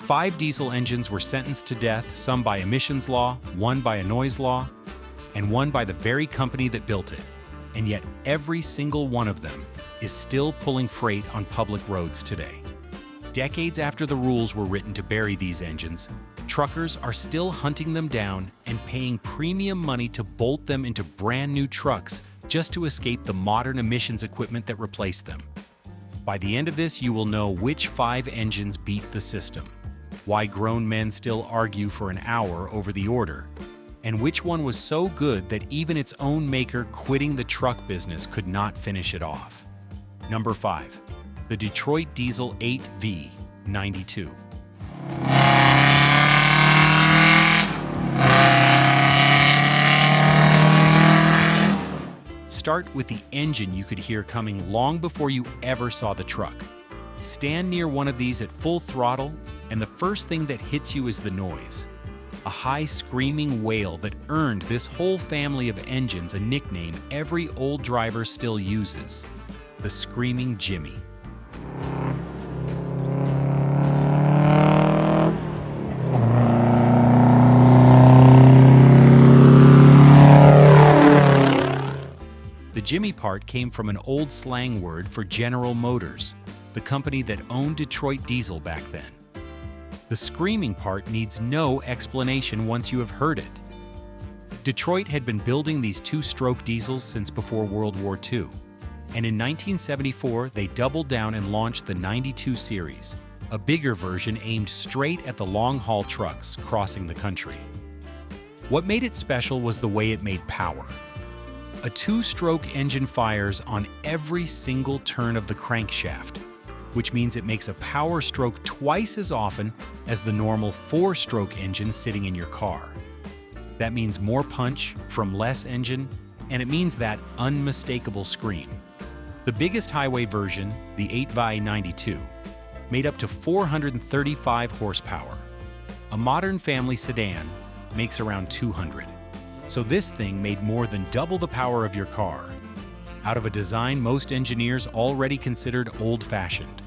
5 diesel engines were sentenced to death, some by emissions law, one by a noise law, and one by the very company that built it. And yet every single one of them is still pulling freight on public roads today. Decades after the rules were written to bury these engines, truckers are still hunting them down and paying premium money to bolt them into brand new trucks just to escape the modern emissions equipment that replaced them. By the end of this, you will know which 5 engines beat the system, why grown men still argue for an hour over the order, and which one was so good that even its own maker quitting the truck business could not finish it off. Number 5. The Detroit Diesel 8V92. Start with the engine you could hear coming long before you ever saw the truck. Stand near one of these at full throttle, and the first thing that hits you is the noise. A high screaming wail that earned this whole family of engines a nickname every old driver still uses: the Screaming Jimmy. The Jimmy part came from an old slang word for General Motors, the company that owned Detroit Diesel back then. The screaming part needs no explanation once you have heard it. Detroit had been building these 2-stroke diesels since before World War II, and in 1974 they doubled down and launched the 92 series, a bigger version aimed straight at the long-haul trucks crossing the country. What made it special was the way it made power. A 2-stroke engine fires on every single turn of the crankshaft, which means it makes a power stroke twice as often as the normal 4-stroke engine sitting in your car. That means more punch from less engine, and it means that unmistakable scream. The biggest highway version, the 8V92, made up to 435 horsepower. A modern family sedan makes around 200. So this thing made more than double the power of your car, out of a design most engineers already considered old-fashioned.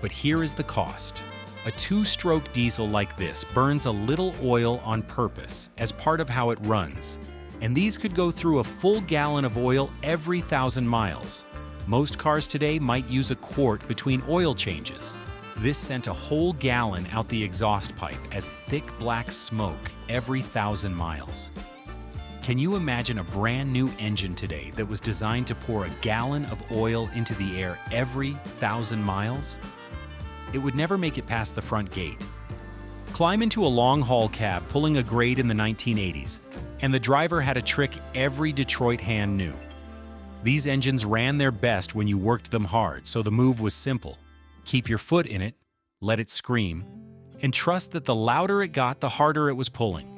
But here is the cost. A 2-stroke diesel like this burns a little oil on purpose as part of how it runs, and these could go through a full gallon of oil every 1,000 miles. Most cars today might use a quart between oil changes. This sent a whole gallon out the exhaust pipe as thick black smoke every 1,000 miles. Can you imagine a brand new engine today that was designed to pour a gallon of oil into the air every 1,000 miles? It would never make it past the front gate. Climb into a long-haul cab pulling a grade in the 1980s, and the driver had a trick every Detroit hand knew. These engines ran their best when you worked them hard, so the move was simple. Keep your foot in it, let it scream, and trust that the louder it got, the harder it was pulling.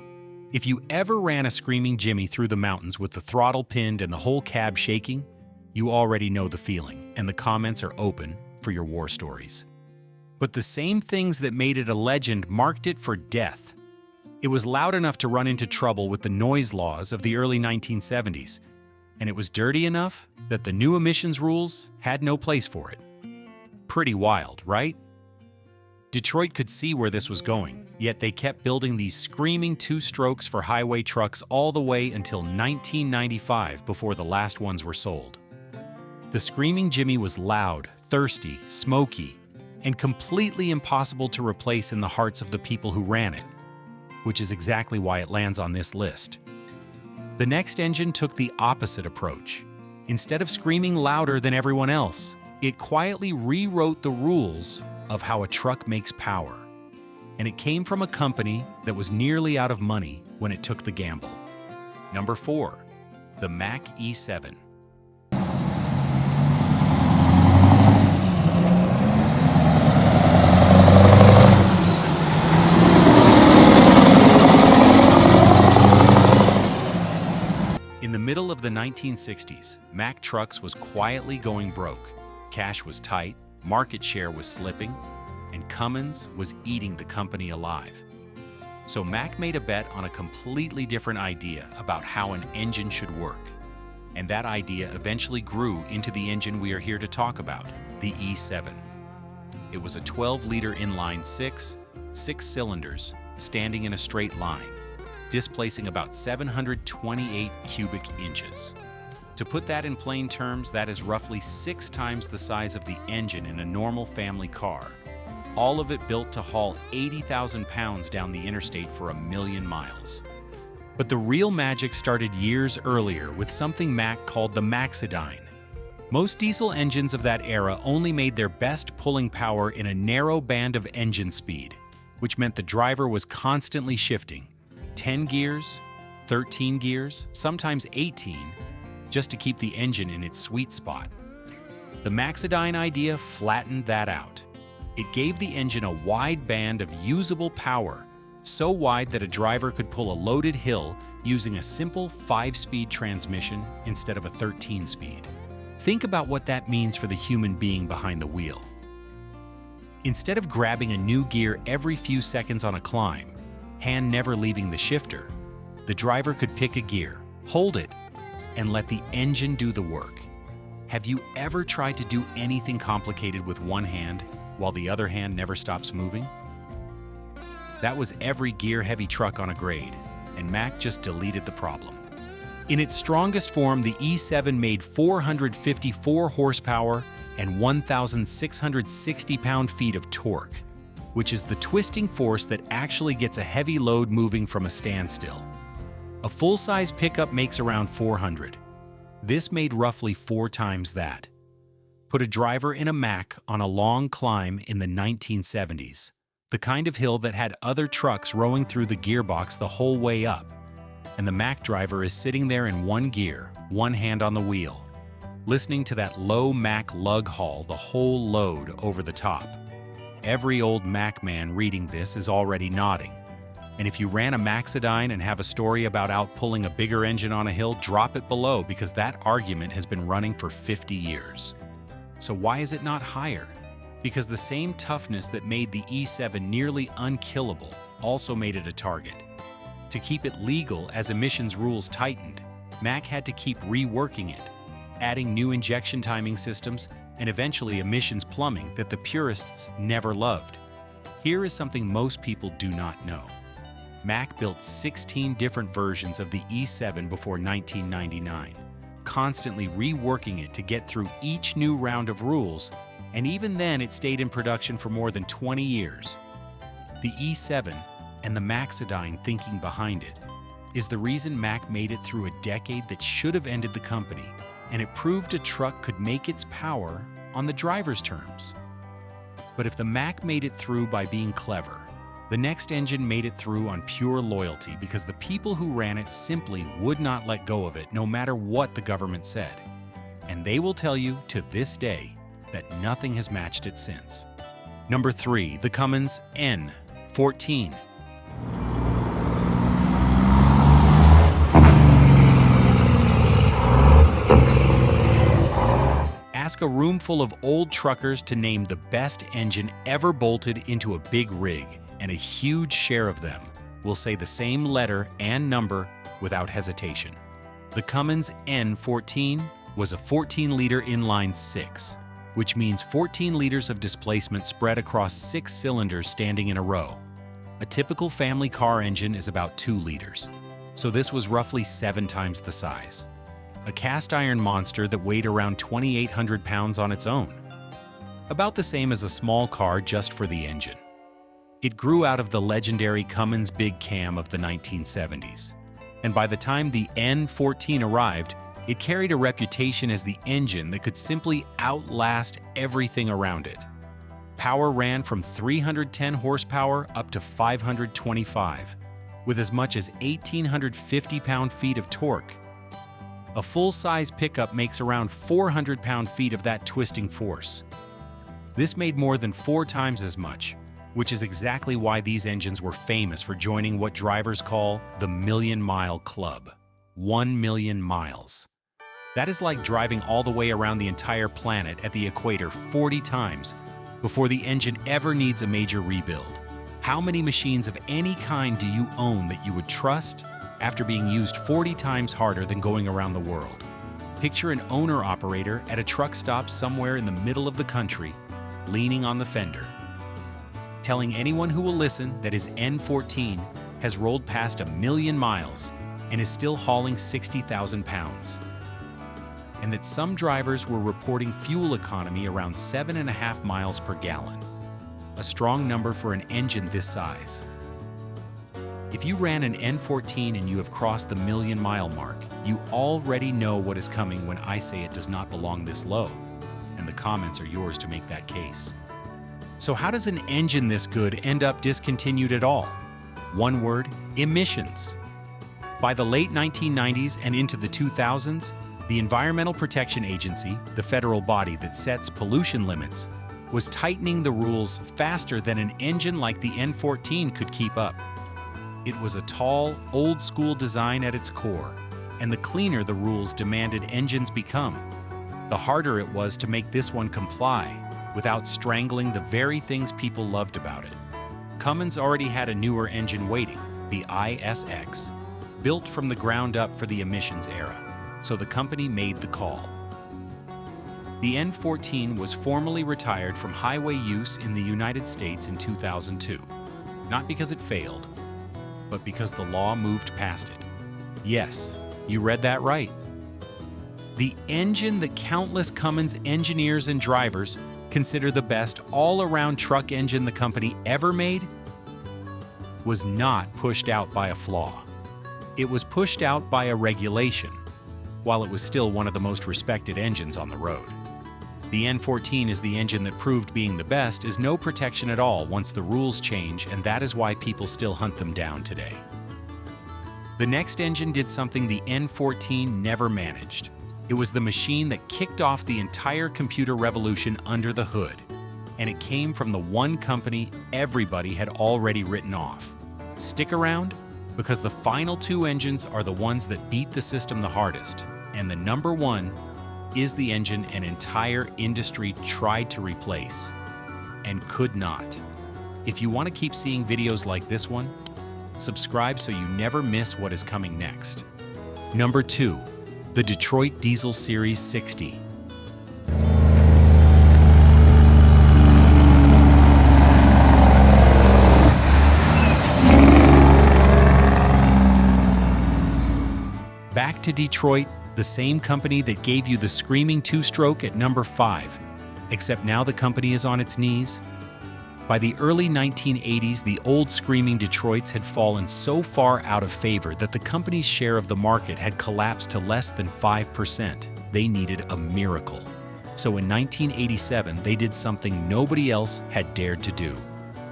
If you ever ran a Screaming Jimmy through the mountains with the throttle pinned and the whole cab shaking, you already know the feeling, and the comments are open for your war stories. But the same things that made it a legend marked it for death. It was loud enough to run into trouble with the noise laws of the early 1970s, and it was dirty enough that the new emissions rules had no place for it. Pretty wild, right? Detroit could see where this was going, yet they kept building these screaming 2-strokes for highway trucks all the way until 1995 before the last ones were sold. The Screaming Jimmy was loud, thirsty, smoky, and completely impossible to replace in the hearts of the people who ran it, which is exactly why it lands on this list. The next engine took the opposite approach. Instead of screaming louder than everyone else, it quietly rewrote the rules of how a truck makes power. And it came from a company that was nearly out of money when it took the gamble. Number 4. The Mack E7. In the middle of the 1960s, Mack Trucks was quietly going broke. Cash was tight, market share was slipping, and Cummins was eating the company alive. So Mack made a bet on a completely different idea about how an engine should work. And that idea eventually grew into the engine we are here to talk about, the E7. It was a 12-liter inline-six, 6 cylinders, standing in a straight line, displacing about 728 cubic inches. To put that in plain terms, that is roughly 6 times the size of the engine in a normal family car. All of it built to haul 80,000 pounds down the interstate for 1,000,000 miles. But the real magic started years earlier with something Mack called the Maxidyne. Most diesel engines of that era only made their best pulling power in a narrow band of engine speed, which meant the driver was constantly shifting 10 gears, 13 gears, sometimes 18, just to keep the engine in its sweet spot. The Maxidyne idea flattened that out. It gave the engine a wide band of usable power, so wide that a driver could pull a loaded hill using a simple 5-speed transmission instead of a 13-speed. Think about what that means for the human being behind the wheel. Instead of grabbing a new gear every few seconds on a climb, hand never leaving the shifter, the driver could pick a gear, hold it, and let the engine do the work. Have you ever tried to do anything complicated with one hand while the other hand never stops moving? That was every gear-heavy truck on a grade, and Mack just deleted the problem. In its strongest form, the E7 made 454 horsepower and 1,660 pound-feet of torque, which is the twisting force that actually gets a heavy load moving from a standstill. A full-size pickup makes around 400. This made roughly 4 times that. Put a driver in a Mack on a long climb in the 1970s, the kind of hill that had other trucks rowing through the gearbox the whole way up, and the Mack driver is sitting there in one gear, one hand on the wheel, listening to that low Mack lug haul the whole load over the top. Every old Mack man reading this is already nodding. And if you ran a Maxidyne and have a story about outpulling a bigger engine on a hill, drop it below because that argument has been running for 50 years. So why is it not higher? Because the same toughness that made the E7 nearly unkillable also made it a target. To keep it legal as emissions rules tightened, Mack had to keep reworking it, adding new injection timing systems and eventually emissions plumbing that the purists never loved. Here is something most people do not know. Mack built 16 different versions of the E7 before 1999, constantly reworking it to get through each new round of rules, and even then it stayed in production for more than 20 years. The E7 and the Maxidyne thinking behind it is the reason Mack made it through a decade that should have ended the company, and it proved a truck could make its power on the driver's terms. But if the Mack made it through by being clever, the next engine made it through on pure loyalty because the people who ran it simply would not let go of it no matter what the government said. And they will tell you to this day that nothing has matched it since. Number 3, the Cummins N14. Ask a room full of old truckers to name the best engine ever bolted into a big rig, and a huge share of them will say the same letter and number without hesitation. The Cummins N14 was a 14-liter inline 6, which means 14 liters of displacement spread across 6 cylinders standing in a row. A typical family car engine is about 2 liters, so this was roughly 7 times the size. A cast-iron monster that weighed around 2,800 pounds on its own. About the same as a small car just for the engine. It grew out of the legendary Cummins Big Cam of the 1970s, and by the time the N14 arrived, it carried a reputation as the engine that could simply outlast everything around it. Power ran from 310 horsepower up to 525, with as much as 1,850 pound-feet of torque. A full-size pickup makes around 400 pound-feet of that twisting force. This made more than 4 times as much, which is exactly why these engines were famous for joining what drivers call the million-mile club. 1 million miles. That is like driving all the way around the entire planet at the equator 40 times before the engine ever needs a major rebuild. How many machines of any kind do you own that you would trust after being used 40 times harder than going around the world? Picture an owner-operator at a truck stop somewhere in the middle of the country, leaning on the fender. telling anyone who will listen that his N14 has rolled past 1 million miles and is still hauling 60,000 pounds. And that some drivers were reporting fuel economy around 7.5 miles per gallon, a strong number for an engine this size. If you ran an N14 and you have crossed the 1 million mile mark, you already know what is coming when I say it does not belong this low, and the comments are yours to make that case. So how does an engine this good end up discontinued at all? One word: emissions. By the late 1990s and into the 2000s, the Environmental Protection Agency, the federal body that sets pollution limits, was tightening the rules faster than an engine like the N14 could keep up. It was a tall, old-school design at its core, and the cleaner the rules demanded engines become, the harder it was to make this one comply without strangling the very things people loved about it. Cummins already had a newer engine waiting, the ISX, built from the ground up for the emissions era, so the company made the call. The N14 was formally retired from highway use in the United States in 2002, not because it failed, but because the law moved past it. Yes, you read that right. The engine that countless Cummins engineers and drivers consider the best all-around truck engine the company ever made was not pushed out by a flaw. It was pushed out by a regulation, while it was still one of the most respected engines on the road. The N14 is the engine that proved being the best is no protection at all once the rules change, and that is why people still hunt them down today. The next engine did something the N14 never managed. It was the machine that kicked off the entire computer revolution under the hood, and it came from the one company everybody had already written off. Stick around, because the final two engines are the ones that beat the system the hardest, and the number one is the engine an entire industry tried to replace and could not. If you want to keep seeing videos like this one, subscribe so you never miss what is coming next. Number 2. The Detroit Diesel Series 60. Back to Detroit, the same company that gave you the screaming two-stroke at number 5, except now the company is on its knees. By the early 1980s, the old screaming Detroits had fallen so far out of favor that the company's share of the market had collapsed to less than 5%. They needed a miracle. So in 1987, they did something nobody else had dared to do.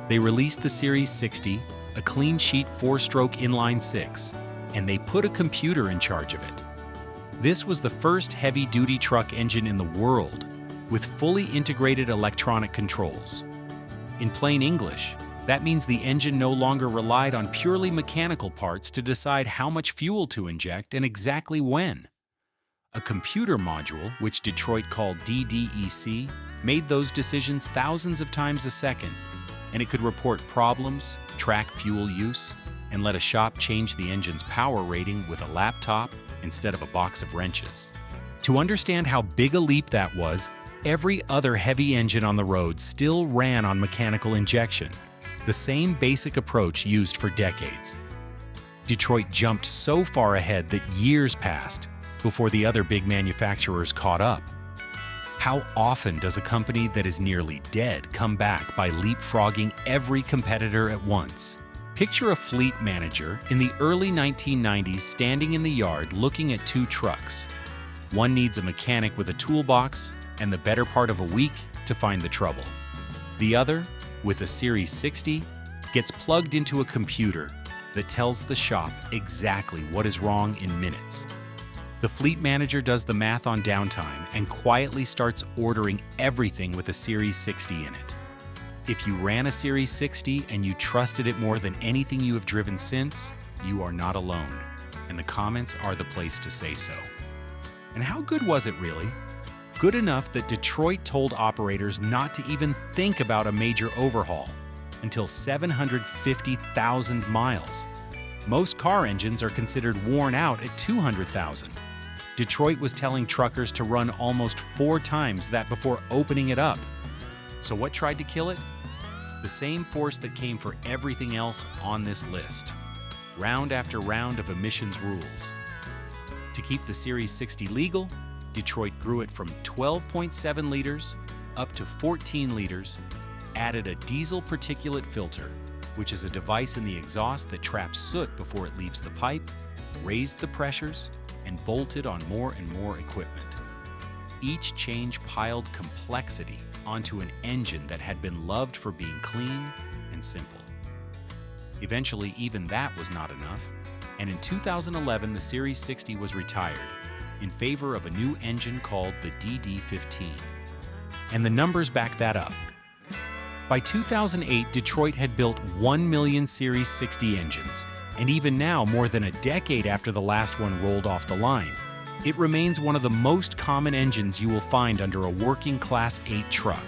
They released the Series 60, a clean sheet 4-stroke inline 6, and they put a computer in charge of it. This was the first heavy-duty truck engine in the world with fully integrated electronic controls. In plain English, that means the engine no longer relied on purely mechanical parts to decide how much fuel to inject and exactly when. A computer module, which Detroit called DDEC, made those decisions thousands of times a second, and it could report problems, track fuel use, and let a shop change the engine's power rating with a laptop instead of a box of wrenches. To understand how big a leap that was, every other heavy engine on the road still ran on mechanical injection, the same basic approach used for decades. Detroit jumped so far ahead that years passed before the other big manufacturers caught up. How often does a company that is nearly dead come back by leapfrogging every competitor at once? Picture a fleet manager in the early 1990s standing in the yard looking at two trucks. One needs a mechanic with a toolbox and the better part of a week to find the trouble. The other, with a Series 60, gets plugged into a computer that tells the shop exactly what is wrong in minutes. The fleet manager does the math on downtime and quietly starts ordering everything with a Series 60 in it. If you ran a Series 60 and you trusted it more than anything you have driven since, you are not alone, and the comments are the place to say so. And how good was it really? Good enough that Detroit told operators not to even think about a major overhaul until 750,000 miles. Most car engines are considered worn out at 200,000. Detroit was telling truckers to run almost 4 times that before opening it up. So what tried to kill it? The same force that came for everything else on this list. Round after round of emissions rules. To keep the Series 60 legal, Detroit grew it from 12.7 liters up to 14 liters, added a diesel particulate filter, which is a device in the exhaust that traps soot before it leaves the pipe, raised the pressures, and bolted on more and more equipment. Each change piled complexity onto an engine that had been loved for being clean and simple. Eventually, even that was not enough, and in 2011 the Series 60 was retired in favor of a new engine called the DD15. And the numbers back that up. By 2008, Detroit had built 1 million Series 60 engines, and even now, more than a decade after the last one rolled off the line, it remains one of the most common engines you will find under a working Class 8 truck.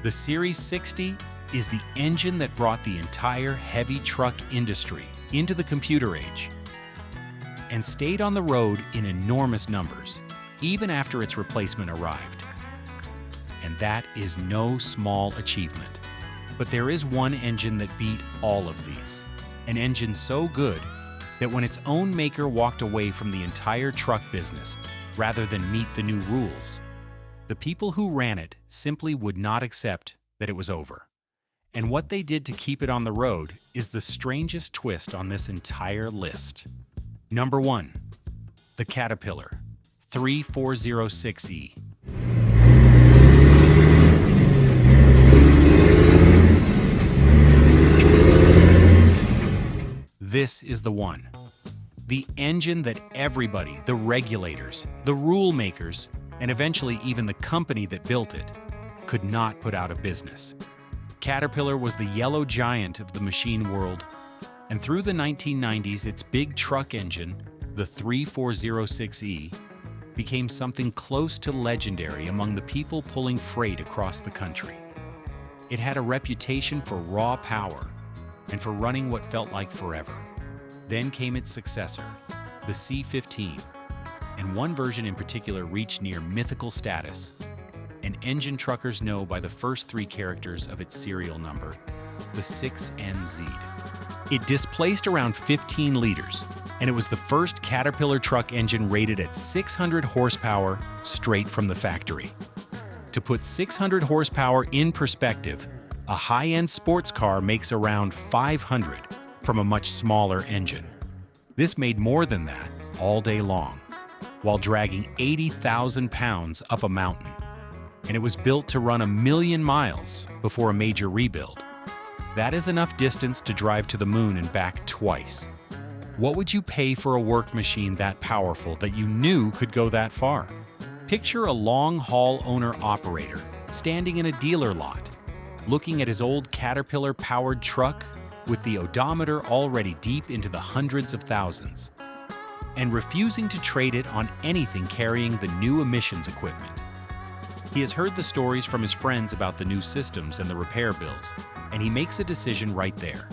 The Series 60 is the engine that brought the entire heavy truck industry into the computer age and stayed on the road in enormous numbers, even after its replacement arrived. And that is no small achievement. But there is one engine that beat all of these. An engine so good that when its own maker walked away from the entire truck business rather than meet the new rules, the people who ran it simply would not accept that it was over. And what they did to keep it on the road is the strangest twist on this entire list. Number 1. The Caterpillar 3406E. This is the one. The engine that everybody, the regulators, the rule makers, and eventually even the company that built it, could not put out of business. Caterpillar was the yellow giant of the machine world, and through the 1990s, its big truck engine, the 3406E, became something close to legendary among the people pulling freight across the country. It had a reputation for raw power and for running what felt like forever. Then came its successor, the C15, and one version in particular reached near mythical status. And engine truckers know by the first 3 characters of its serial number, the 6NZ. It displaced around 15 liters, and it was the first Caterpillar truck engine rated at 600 horsepower straight from the factory. To put 600 horsepower in perspective, a high-end sports car makes around 500 from a much smaller engine. This made more than that all day long, while dragging 80,000 pounds up a mountain. And it was built to run 1 million miles before a major rebuild. That is enough distance to drive to the moon and back twice. What would you pay for a work machine that powerful that you knew could go that far? Picture a long-haul owner-operator standing in a dealer lot, looking at his old Caterpillar-powered truck with the odometer already deep into the hundreds of thousands, and refusing to trade it on anything carrying the new emissions equipment. He has heard the stories from his friends about the new systems and the repair bills, and he makes a decision right there.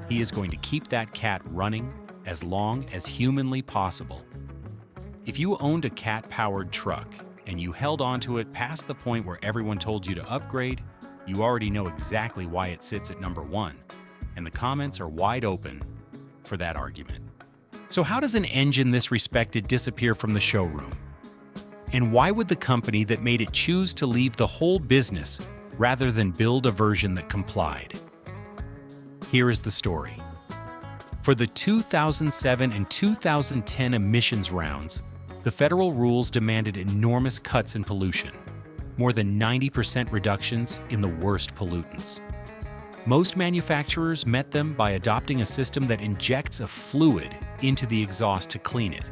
He is going to keep that cat running as long as humanly possible. If you owned a cat-powered truck and you held onto it past the point where everyone told you to upgrade, you already know exactly why it sits at number 1, and the comments are wide open for that argument. So how does an engine this respected disappear from the showroom? And why would the company that made it choose to leave the whole business rather than build a version that complied? Here is the story. For the 2007 and 2010 emissions rounds, the federal rules demanded enormous cuts in pollution, more than 90% reductions in the worst pollutants. Most manufacturers met them by adopting a system that injects a fluid into the exhaust to clean it,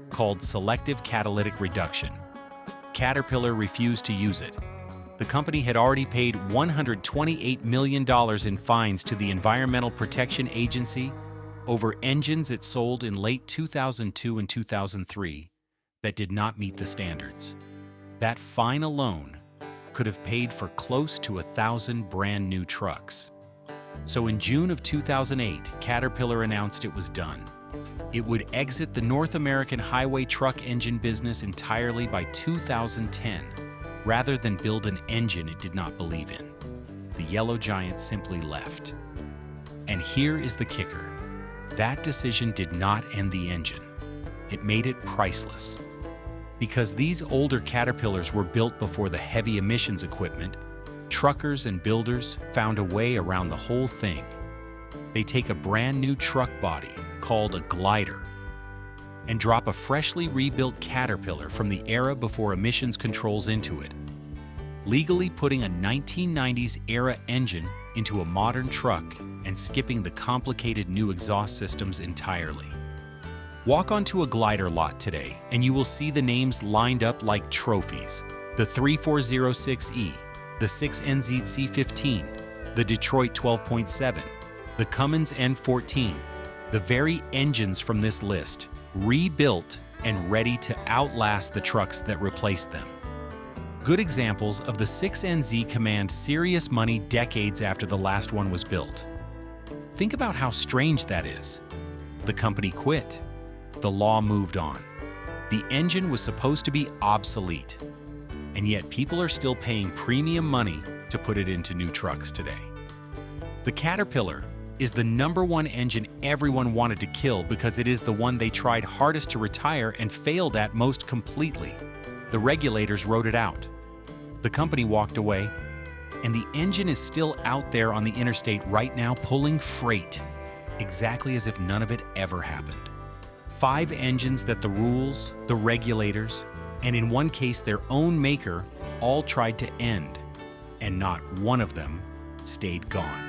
called selective catalytic reduction. Caterpillar refused to use it. The company had already paid $128 million in fines to the Environmental Protection Agency over engines it sold in late 2002 and 2003 that did not meet the standards. That fine alone could have paid for close to 1,000 brand new trucks. So in June of 2008, Caterpillar announced it was done. It would exit the North American highway truck engine business entirely by 2010, rather than build an engine it did not believe in. the yellow giant simply left. And here is the kicker. That decision did not end the engine. It made it priceless. Because these older Caterpillars were built before the heavy emissions equipment, truckers and builders found a way around the whole thing. They take a brand new truck body, called a glider, and drop a freshly rebuilt Caterpillar from the era before emissions controls into it, legally putting a 1990s era engine into a modern truck and skipping the complicated new exhaust systems entirely. Walk onto a glider lot today and you will see the names lined up like trophies. The 3406E, the 6NZC15, the Detroit 12.7, the Cummins N14, the very engines from this list, rebuilt and ready to outlast the trucks that replaced them. Good examples of the 6NZ command serious money decades after the last one was built. Think about how strange that is. The company quit. The law moved on. The engine was supposed to be obsolete. And yet people are still paying premium money to put it into new trucks today. The Caterpillar is the #1 engine everyone wanted to kill because it is the one they tried hardest to retire and failed at most completely. The regulators wrote it out. The company walked away, and the engine is still out there on the interstate right now pulling freight, exactly as if none of it ever happened. 5 engines that the rules, the regulators, and in one case their own maker all tried to end, and not one of them stayed gone.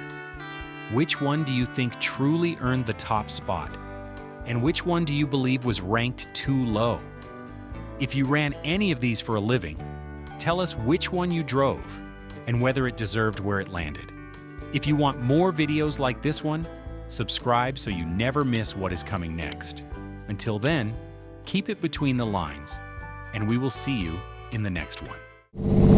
Which one do you think truly earned the top spot? And which one do you believe was ranked too low? If you ran any of these for a living, tell us which one you drove and whether it deserved where it landed. If you want more videos like this one, subscribe so you never miss what is coming next. Until then, keep it between the lines, and we will see you in the next one.